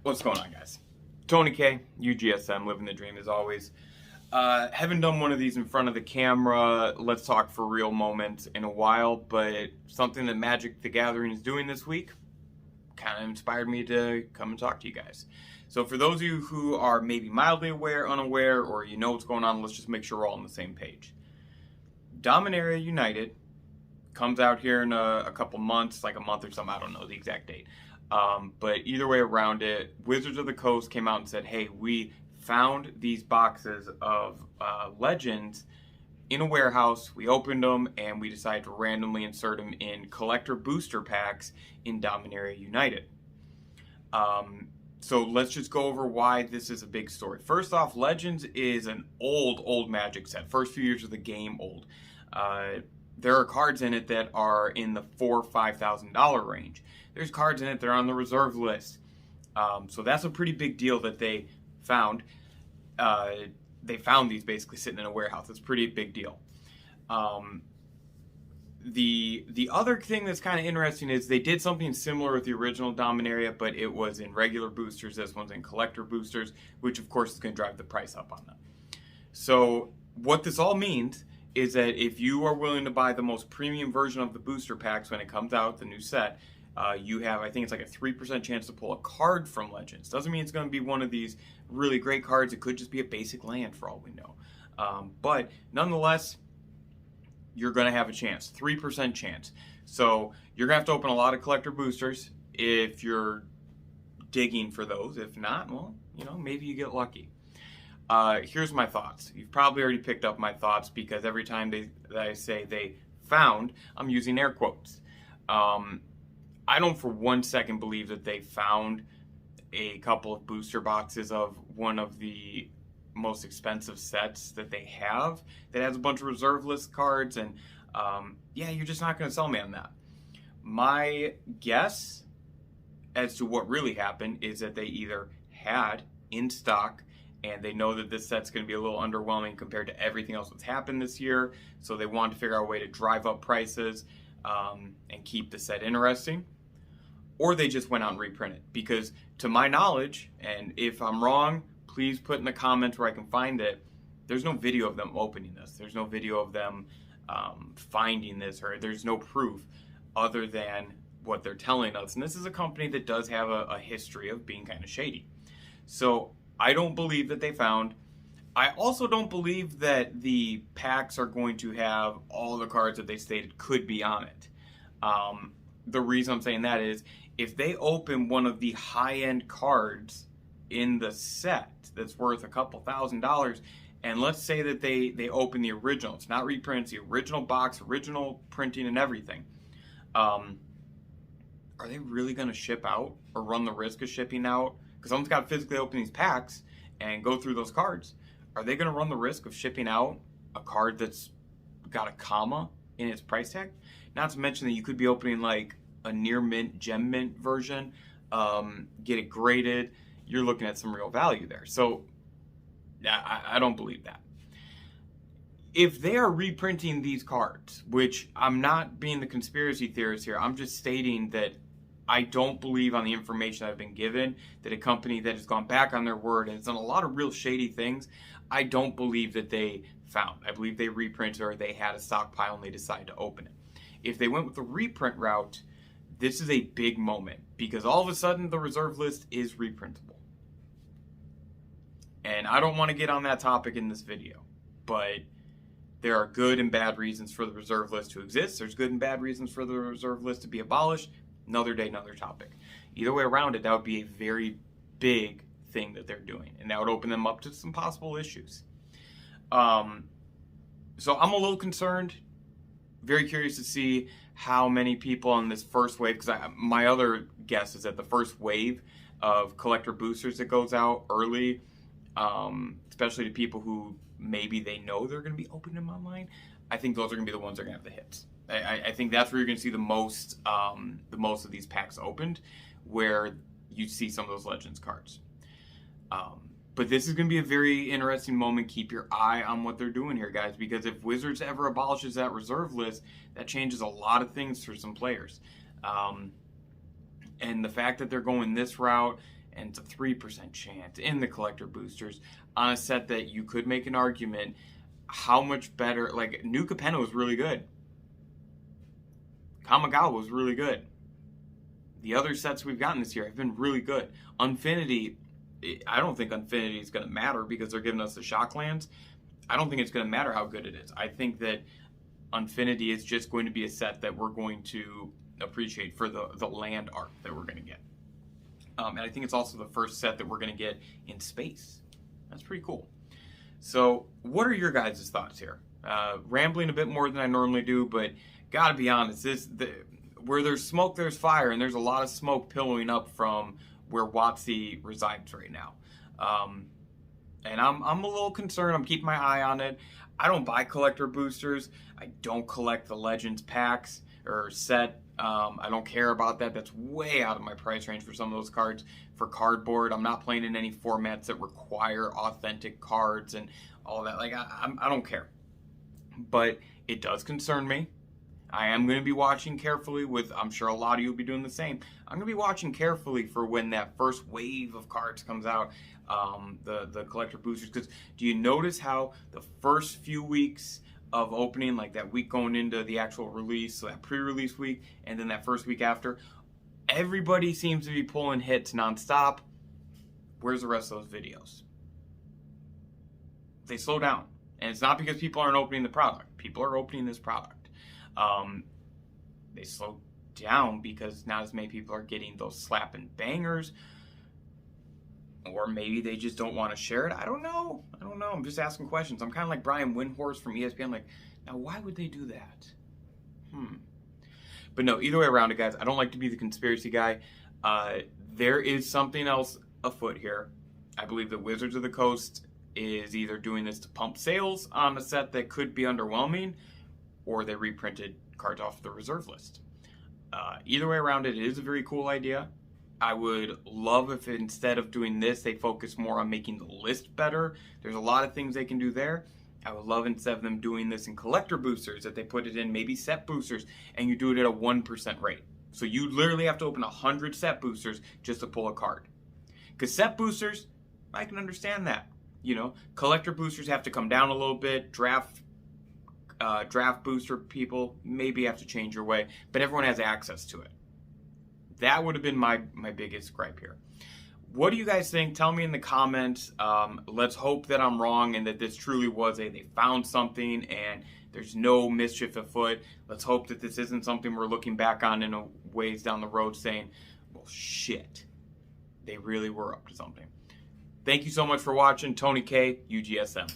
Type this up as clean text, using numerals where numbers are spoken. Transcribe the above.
What's going on, guys? Tony K, UGSM, living the dream as always. Haven't done one of these in front of the camera, let's talk for real moment in a while, but something that Magic the Gathering is doing this week kind of inspired me to come and talk to you guys. So for those of you who are maybe mildly aware, unaware, or you know what's going on, let's just make sure we're all on the same page. Dominaria United comes out here in a couple months, like a month or something, I don't know the exact date. But either way around it, Wizards of the Coast came out and said, hey, we found these boxes of Legends in a warehouse. We opened them and we decided to randomly insert them in collector booster packs in Dominaria United. So let's just go over why this is a big story. First off, Legends is an old Magic set. First few years of the game, old. There are cards in it that are in the $4,000 or $5,000 range. There's cards in it that are on the reserve list. So that's a pretty big deal that they found. They found these basically sitting in a warehouse. It's a pretty big deal. The other thing that's kind of interesting is they did something similar with the original Dominaria, but it was in regular boosters. This one's in collector boosters, which of course is going to drive the price up on them. So what this all means is that if you are willing to buy the most premium version of the booster packs when it comes out, the new set, you have, I think it's like a 3% chance to pull a card from Legends. Doesn't mean it's going to be one of these really great cards. It could just be a basic land for all we know. But nonetheless, you're going to have a chance, 3% chance. So you're going to have to open a lot of collector boosters if you're digging for those. If not, well, you know, maybe you get lucky. Here's my thoughts. You've probably already picked up my thoughts because every time that I say they found, I'm using air quotes. I don't for 1 second believe that they found a couple of booster boxes of one of the most expensive sets that they have that has a bunch of reserve list cards, and yeah, you're just not going to sell me on that. My guess as to what really happened is that they either had in stock and they know that this set's going to be a little underwhelming compared to everything else that's happened this year, so they want to figure out a way to drive up prices and keep the set interesting. Or they just went out and reprinted. Because to my knowledge, and if I'm wrong, please put in the comments where I can find it, there's no video of them opening this. There's no video of them finding this, or there's no proof other than what they're telling us. And this is a company that does have a history of being kind of shady. So I don't believe that they found. I also don't believe that the packs are going to have all the cards that they stated could be on it. The reason I'm saying that is if they open one of the high-end cards in the set that's worth a couple $1,000s, and let's say that they open the original, it's not reprints, the original box, original printing and everything, are they really going to ship out or run the risk of shipping out? Because someone's got to physically open these packs and go through those cards. Are they going to run the risk of shipping out a card that's got a comma in its price tag? Not to mention that you could be opening like a near mint, gem mint version, get it graded. You're looking at some real value there. So yeah, I don't believe that. If they are reprinting these cards, which I'm not being the conspiracy theorist here, I'm just stating that I don't believe on the information I've been given that a company that has gone back on their word and has done a lot of real shady things, I don't believe that they found. I believe they reprinted or they had a stockpile and they decided to open it. If they went with the reprint route, this is a big moment because all of a sudden the reserve list is reprintable. And I don't want to get on that topic in this video, but there are good and bad reasons for the reserve list to exist. There's good and bad reasons for the reserve list to be abolished. Another day, another topic. Either way around it, that would be a very big thing that they're doing, and that would open them up to some possible issues. So I'm a little concerned, very curious to see how many people on this first wave, because my other guess is that the first wave of collector boosters that goes out early, especially to people who maybe they know they're going to be opening them online, I think those are going to be the ones that are going to have the hits. I think that's where you're going to see the most of these packs opened, where you see some of those Legends cards. But this is going to be a very interesting moment. Keep your eye on what they're doing here, guys, because if Wizards ever abolishes that reserve list, that changes a lot of things for some players. And the fact that they're going this route and it's a 3% chance in the collector boosters on a set that you could make an argument how much better. Like, New Capenna was really good. Kamigawa was really good. The other sets we've gotten this year have been really good. Unfinity, I don't think Unfinity is going to matter because they're giving us the Shocklands. I don't think it's going to matter how good it is. I think that Unfinity is just going to be a set that we're going to appreciate for the land art that we're going to get. And I think it's also the first set that we're going to get in space. That's pretty cool. So what are your guys' thoughts here? Rambling a bit more than I normally do, but gotta be honest, where there's smoke, there's fire, and there's a lot of smoke billowing up from where WotC resides right now. And I'm a little concerned. I'm keeping my eye on it. I don't buy collector boosters. I don't collect the Legends packs or set. I don't care about that. That's way out of my price range for some of those cards. For cardboard, I'm not playing in any formats that require authentic cards and all that. Like, I don't care. But it does concern me. I am going to be watching carefully I'm sure a lot of you will be doing the same. I'm going to be watching carefully for when that first wave of cards comes out, the collector boosters. Because do you notice how the first few weeks of opening, like that week going into the actual release, so that pre-release week, and then that first week after, everybody seems to be pulling hits nonstop. Where's the rest of those videos? They slow down. And it's not because people aren't opening the product. People are opening this product. They slow down because not as many people are getting those slapping bangers. Or maybe they just don't want to share it. I don't know. I'm just asking questions. I'm kind of like Brian Windhorst from ESPN. Like, now why would they do that? But no, either way around it, guys, I don't like to be the conspiracy guy. There is something else afoot here. I believe that Wizards of the Coast is either doing this to pump sales on a set that could be underwhelming, or they reprinted cards off the reserve list. Either way around it is a very cool idea. I would love if instead of doing this, they focus more on making the list better. There's a lot of things they can do there. I would love instead of them doing this in collector boosters, that they put it in maybe set boosters, and you do it at a 1% rate. So you literally have to open 100 set boosters just to pull a card. Because set boosters, I can understand that. You know, collector boosters have to come down a little bit. Draft booster people maybe have to change your way, but everyone has access to it. That would have been my biggest gripe here. What do you guys think? Tell me in the comments. Let's hope that I'm wrong and that this truly was they found something and there's no mischief afoot. Let's hope that this isn't something we're looking back on in a ways down the road saying, well, shit, they really were up to something. Thank you so much for watching. Tony K, UGSM.